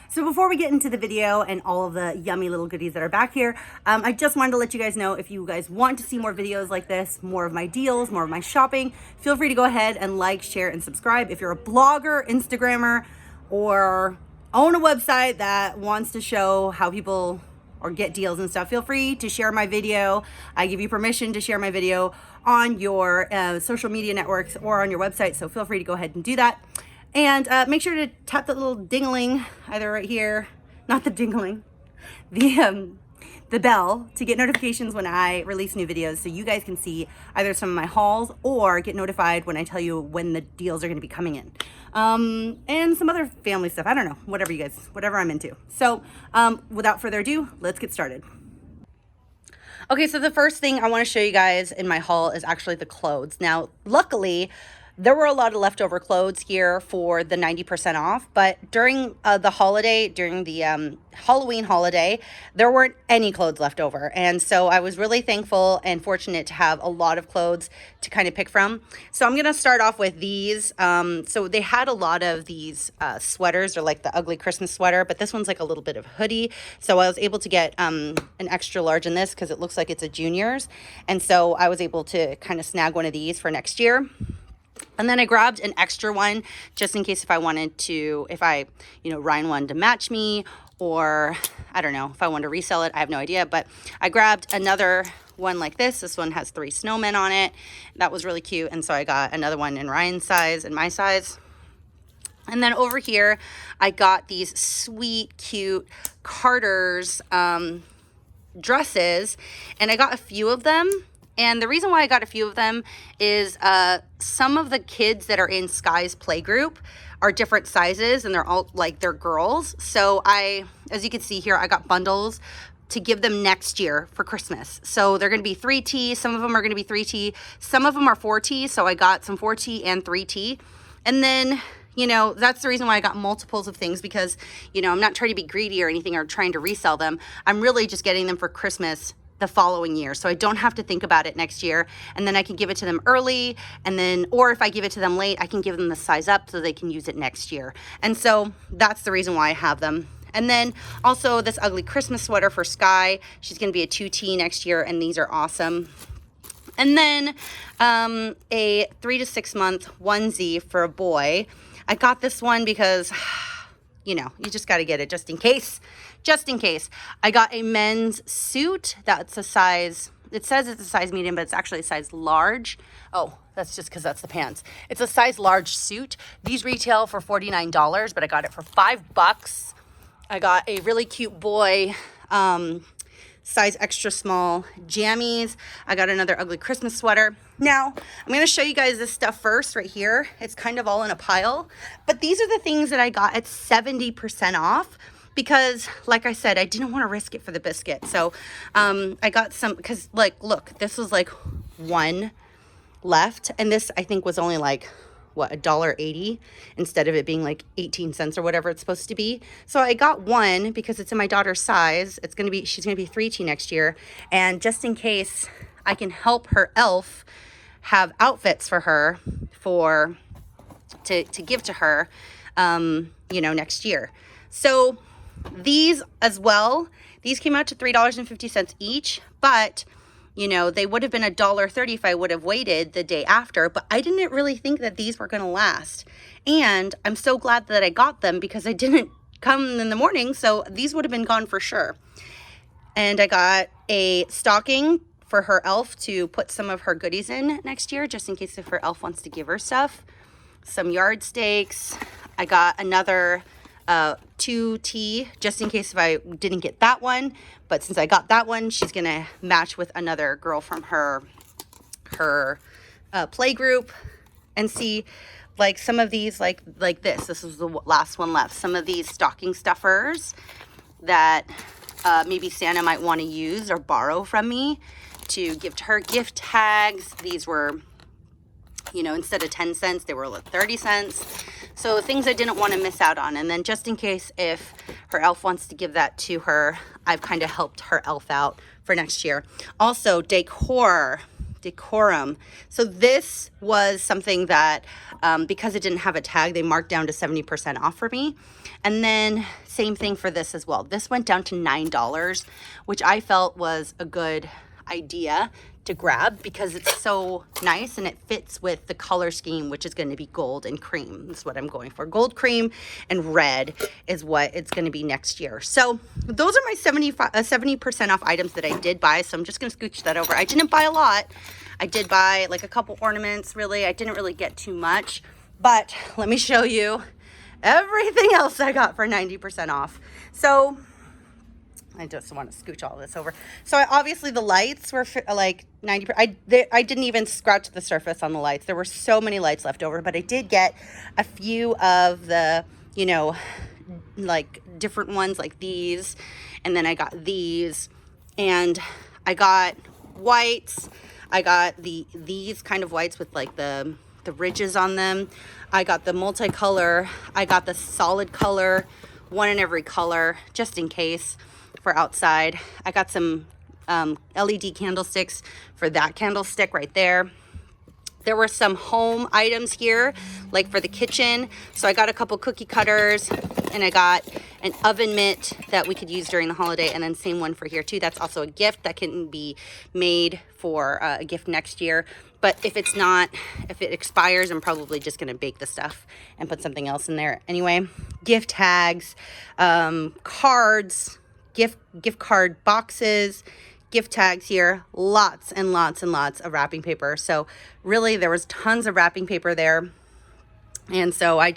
So before we get into the video and all of the yummy little goodies that are back here, I just wanted to let you guys know, if you guys want to see more videos like this, more of my deals, more of my shopping, feel free to go ahead and like, share, and subscribe. If you're a blogger, Instagrammer, or own a website that wants to show how people or get deals and stuff, feel free to share my video. I give you permission to share my video on your social media networks or on your website, so feel free to go ahead and do that. And make sure to tap the little dingling, either right here, not the dingling, the bell, to get notifications when I release new videos, so you guys can see either some of my hauls or get notified when I tell you when the deals are going to be coming in. And some other family stuff. I don't know, whatever I'm into. So without further ado, let's get started. Okay, so the first thing I want to show you guys in my haul is actually the clothes. Now, luckily, there were a lot of leftover clothes here for the 90% off, but during the holiday, during the Halloween holiday, there weren't any clothes left over. And so I was really thankful and fortunate to have a lot of clothes to kind of pick from. So I'm going to start off with these. So they had a lot of these sweaters. They're like the ugly Christmas sweater, but this one's like a little bit of hoodie. So I was able to get an extra large in this because it looks like it's a junior's. And so I was able to kind of snag one of these for next year. And then I grabbed an extra one just in case if I wanted to, Ryan wanted to match me, or I don't know, if I wanted to resell it, I have no idea. But I grabbed another one like this. This one has 3 snowmen on it. That was really cute. And so I got another one in Ryan's size and my size. And then over here, I got these sweet, cute Carter's dresses, and I got a few of them. And the reason why I got a few of them is some of the kids that are in Sky's playgroup are different sizes, and they're all they're girls. So as you can see here, I got bundles to give them next year for Christmas. So they're going to be 3T. Some of them are going to be 3T. Some of them are 4T. So I got some 4T and 3T. And then, that's the reason why I got multiples of things, because, I'm not trying to be greedy or anything or trying to resell them. I'm really just getting them for Christmas the following year, so I don't have to think about it next year, and then I can give it to them early, and then, or if I give it to them late, I can give them the size up so they can use it next year. And so that's the reason why I have them. And then also this ugly Christmas sweater for Sky. She's going to be a 2T next year, and these are awesome. And then a 3 to 6 month onesie for a boy. I got this one because you just got to get it just in case. I got a men's suit that's a size, it says it's a size medium, but it's actually a size large. Oh, that's just because that's the pants. It's a size large suit. These retail for $49, but I got it for $5. I got a really cute boy size extra small jammies. I got another ugly Christmas sweater. Now, I'm going to show you guys this stuff first right here. It's kind of all in a pile, but these are the things that I got at 70% off. Because, like I said, I didn't want to risk it for the biscuit. So I got some, because, look, this was one left. And this, I think, was only $1.80 instead of it being 18 cents or whatever it's supposed to be. So I got one because it's in my daughter's size. She's going to be 3T next year. And just in case I can help her elf have outfits for her to give to her, next year. So these as well, these came out to $3.50 each, but they would have been $1.30 if I would have waited the day after, but I didn't really think that these were going to last. And I'm so glad that I got them because I didn't come in the morning, so these would have been gone for sure. And I got a stocking for her elf to put some of her goodies in next year, just in case if her elf wants to give her stuff. Some yard stakes. I got another 2T just in case if I didn't get that one, but since I got that one, she's gonna match with another girl from her play group. And see, some of these like this is the last one left. Some of these stocking stuffers that maybe Santa might want to use or borrow from me to give to her. Gift tags, these were instead of 10 cents, they were 30 cents. So things I didn't want to miss out on. And then just in case if her elf wants to give that to her, I've kind of helped her elf out for next year. Also, decorum. So this was something that, because it didn't have a tag, they marked down to 70% off for me. And then same thing for this as well. This went down to $9, which I felt was a good idea to grab because it's so nice and it fits with the color scheme, which is going to be gold and cream. That's what I'm going for. Gold, cream, and red is what it's going to be next year. So those are my 70% off items that I did buy. So I'm just going to scooch that over. I didn't buy a lot. I did buy like a couple ornaments, really. I didn't really get too much, but let me show you everything else I got for 90% off. So I just want to scooch all this over. So obviously the lights were like 90%. I didn't even scratch the surface on the lights. There were so many lights left over, but I did get a few of the, you know, like different ones like these. And then I got these and I got whites. I got these kind of whites with like the ridges on them. I got the multicolor. I got the solid color, one in every color, just in case for outside. I got some LED candlesticks for that candlestick right there. There were some home items here, like for the kitchen. So I got a couple cookie cutters and I got an oven mitt that we could use during the holiday, and then same one for here too. That's also a gift that can be made for a gift next year. But if it expires, I'm probably just gonna bake the stuff and put something else in there. Anyway, gift tags, cards, gift card boxes, gift tags here, lots and lots and lots of wrapping paper. So really there was tons of wrapping paper there. And so I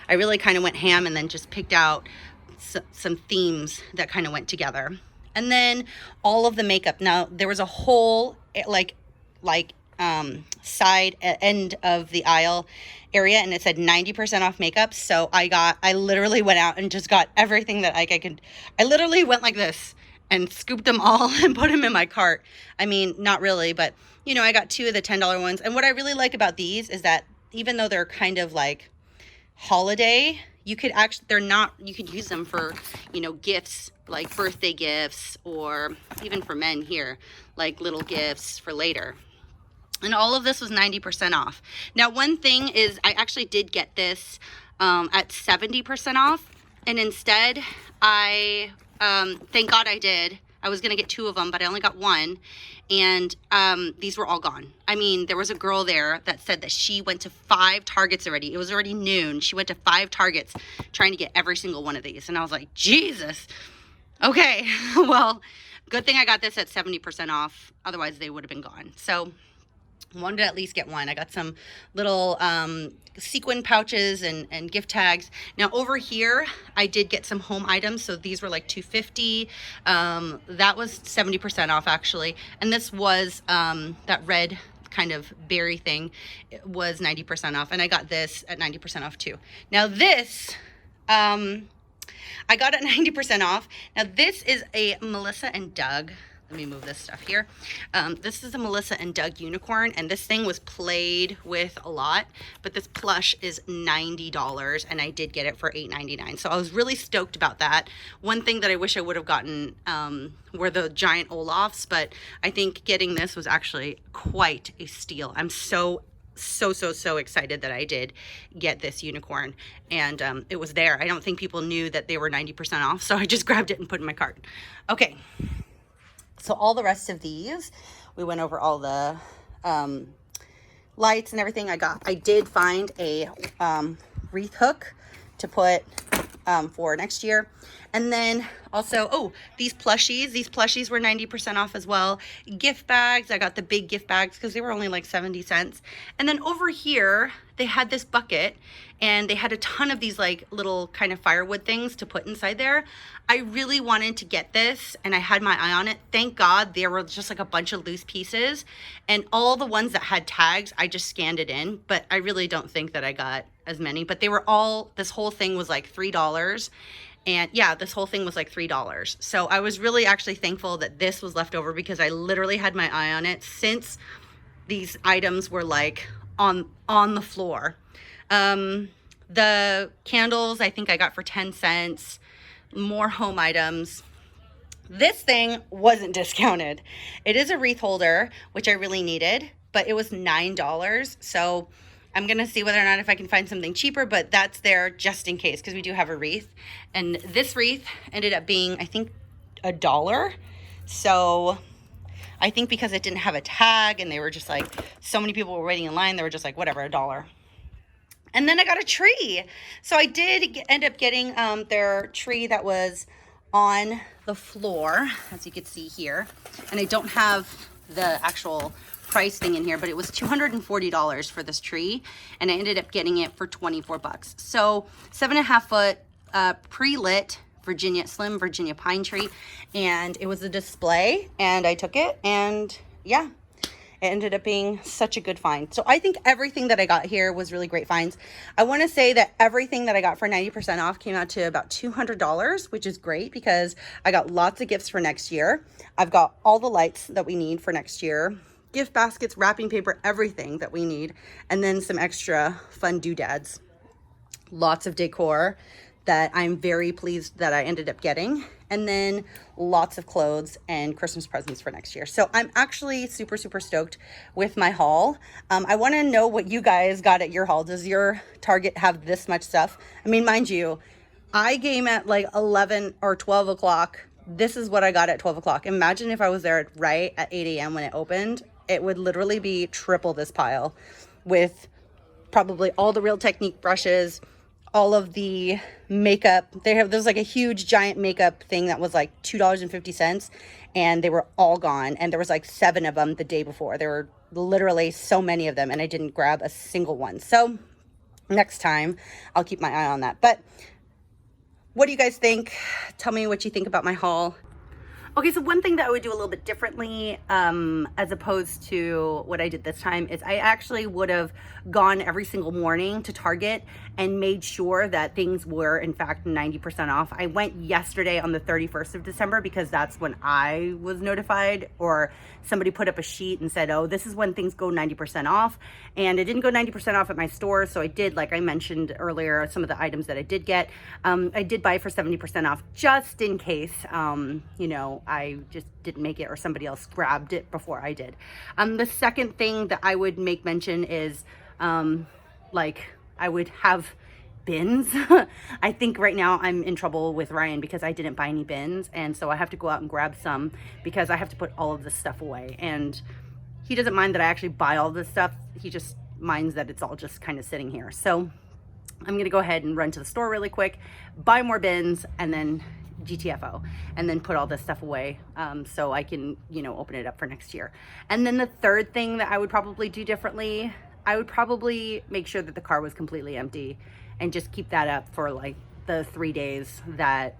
really kind of went ham and then just picked out some themes that kind of went together. And then all of the makeup. Now there was a whole side end of the aisle area and it said 90% off makeup. So I literally went out and just got everything that I could. I literally went like this and scooped them all and put them in my cart. I mean, not really, but you know, I got 2 of the $10 ones. And what I really like about these is that even though they're kind of like holiday, you could use them for, you know, gifts, like birthday gifts, or even for men here, like little gifts for later. And all of this was 90% off. Now, one thing is I actually did get this at 70% off. And instead, thank God I did. I was going to get 2 of them, but I only got 1. And these were all gone. I mean, there was a girl there that said that she went to 5 Targets already. It was already noon. She went to 5 Targets trying to get every single one of these. And I was like, Jesus. Okay, well, good thing I got this at 70% off. Otherwise, they would have been gone. So wanted to at least get one. I got some little sequin pouches and gift tags. Now over here, I did get some home items. So these were like $2.50. That was 70% off actually. And this was that red kind of berry thing. It was 90% off. And I got this at 90% off too. Now this, I got at 90% off. Now this is a Melissa and Doug. Let me move this stuff here. This is a Melissa and Doug unicorn, and this thing was played with a lot, but this plush is $90, and I did get it for $8.99. So I was really stoked about that. One thing that I wish I would have gotten were the giant Olafs, but I think getting this was actually quite a steal. I'm so excited that I did get this unicorn, and it was there. I don't think people knew that they were 90% off, so I just grabbed it and put it in my cart. Okay. So all the rest of these, we went over all the lights and everything. I did find a wreath hook to put for next year. And then also, these plushies were 90% off as well. Gift bags, I got the big gift bags because they were only like 70 cents. And then over here, they had this bucket and they had a ton of these like little kind of firewood things to put inside there. I really wanted to get this and I had my eye on it. Thank God there were just like a bunch of loose pieces, and all the ones that had tags, I just scanned it in, but I really don't think that I got as many, but they were all, this whole thing was like $3. And yeah, this whole thing was like $3. So I was really actually thankful that this was left over because I literally had my eye on it since these items were like on the floor. The candles, I think I got for 10 cents, more home items. This thing wasn't discounted. It is a wreath holder, which I really needed, but it was $9. So I'm gonna see whether or not if I can find something cheaper, but that's there just in case, because we do have a wreath. And this wreath ended up being, I think, $1. So I think because it didn't have a tag and they were just like, so many people were waiting in line, they were just like, whatever, $1. And then I got a tree. So I did end up getting their tree that was on the floor, as you can see here. And I don't have the actual price thing in here, but it was $240 for this tree, and I ended up getting it for 24 bucks. So 7.5 foot pre-lit slim Virginia pine tree, and it was a display, and I took it, and yeah, it ended up being such a good find. So I think everything that I got here was really great finds. I want to say that everything that I got for 90% off came out to about $200, which is great because I got lots of gifts for next year. I've got all the lights that we need for next year, gift baskets, wrapping paper, everything that we need, and then some extra fun doodads. Lots of decor that I'm very pleased that I ended up getting, and then lots of clothes and Christmas presents for next year. So I'm actually super, super stoked with my haul. I want to know what you guys got at your haul. Does your Target have this much stuff? I mean, mind you, I game at like 11 or 12 o'clock. This is what I got at 12 o'clock. Imagine if I was there right at 8 a.m. when it opened. It would literally be triple this pile with probably all the Real Technique brushes, all of the makeup. There's like a huge giant makeup thing that was like $2.50, and they were all gone. And there was like 7 of them the day before. There were literally so many of them, and I didn't grab a single one. So next time I'll keep my eye on that. But what do you guys think? Tell me what you think about my haul. Okay, so one thing that I would do a little bit differently as opposed to what I did this time is I actually would have gone every single morning to Target and made sure that things were in fact 90% off. I went yesterday on the 31st of December because that's when I was notified, or somebody put up a sheet and said, oh, this is when things go 90% off. And it didn't go 90% off at my store, so I did, like I mentioned earlier, some of the items that I did get, I did buy for 70% off just in case, you know, I just didn't make it or somebody else grabbed it before I did. The second thing that I would make mention is like I would have bins. I think right now I'm in trouble with Ryan because I didn't buy any bins, and so I have to go out and grab some because I have to put all of this stuff away. And he doesn't mind that I actually buy all this stuff. He just minds that it's all just kind of sitting here. So I'm gonna go ahead and run to the store really quick, buy more bins, and then GTFO, and then put all this stuff away so I can, you know, open it up for next year. And then the third thing that I would probably do differently, I would probably make sure that the car was completely empty and just keep that up for like the 3 days that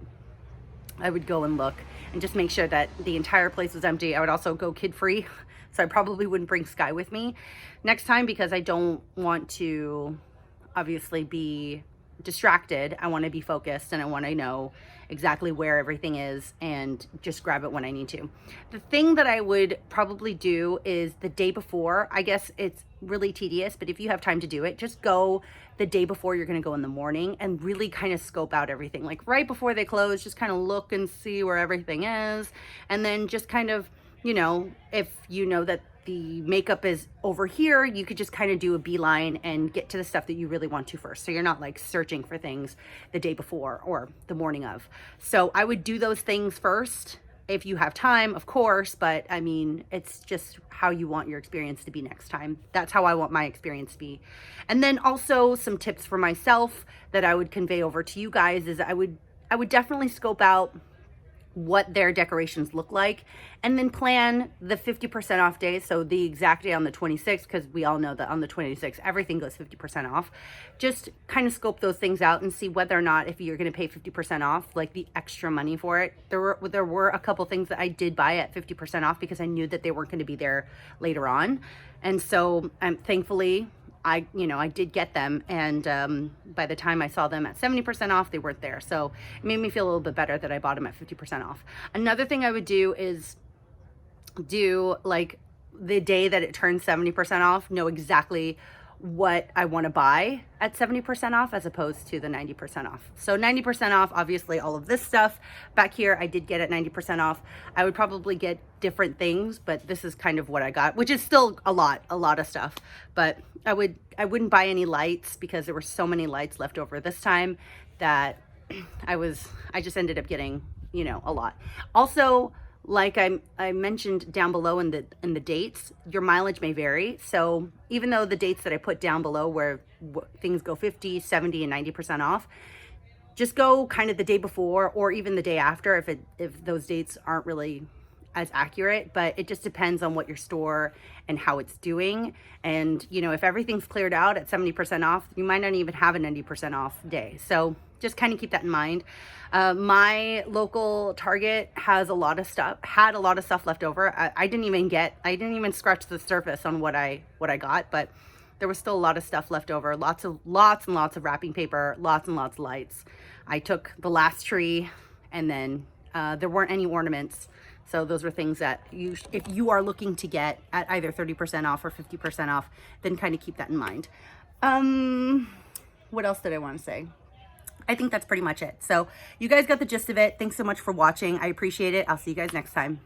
I would go and look, and just make sure that the entire place was empty. I would also go kid-free, so I probably wouldn't bring Sky with me next time because I don't want to obviously be distracted. I want to be focused, and I want to know exactly where everything is and just grab it when I need to. The thing that I would probably do is the day before. I guess it's really tedious, but if you have time to do it, just go the day before you're going to go in the morning and really kind of scope out everything. Like right before they close, just kind of look and see where everything is, and then just kind of, you know, if you know that the makeup is over here, you could just kind of do a beeline and get to the stuff that you really want to first. So you're not like searching for things the day before or the morning of. So I would do those things first if you have time, of course, but I mean, it's just how you want your experience to be next time. That's how I want my experience to be. And then also some tips for myself that I would convey over to you guys is I would definitely scope out what their decorations look like, and then plan the 50% off day. So the exact day on the 26th, because we all know that on the 26th everything goes 50% off. Just kind of scope those things out and see whether or not, if you're going to pay 50% off, like the extra money for it. There were a couple things that I did buy at 50% off because I knew that they weren't going to be there later on, and so thankfully I did get them, and by the time I saw them at 70% off, they weren't there. So it made me feel a little bit better that I bought them at 50% off. Another thing I would do is do like the day that it turns 70% off, know exactly what I want to buy at 70% off as opposed to the 90% off. So 90% off, obviously all of this stuff back here, I did get at 90% off. I would probably get different things, but this is kind of what I got, which is still a lot of stuff. But I wouldn't buy any lights because there were so many lights left over this time that I just ended up getting, you know, a lot. Also, like I mentioned down below in the dates, your mileage may vary. So even though the dates that I put down below where things go 50, 70, and 90% off, just go kind of the day before or even the day after if those dates aren't really as accurate. But it just depends on what your store and how it's doing. And, you know, if everything's cleared out at 70% off, you might not even have a 90% off day. So just kind of keep that in mind. My local Target had a lot of stuff left over. I didn't even scratch the surface on what I got, but there was still a lot of stuff left over. Lots and lots of wrapping paper, lots and lots of lights. I took the last tree, and then there weren't any ornaments. So those were things that if you are looking to get at either 30% off or 50% off, then kind of keep that in mind. What else did I want to say? I think that's pretty much it. So you guys got the gist of it. Thanks so much for watching. I appreciate it. I'll see you guys next time.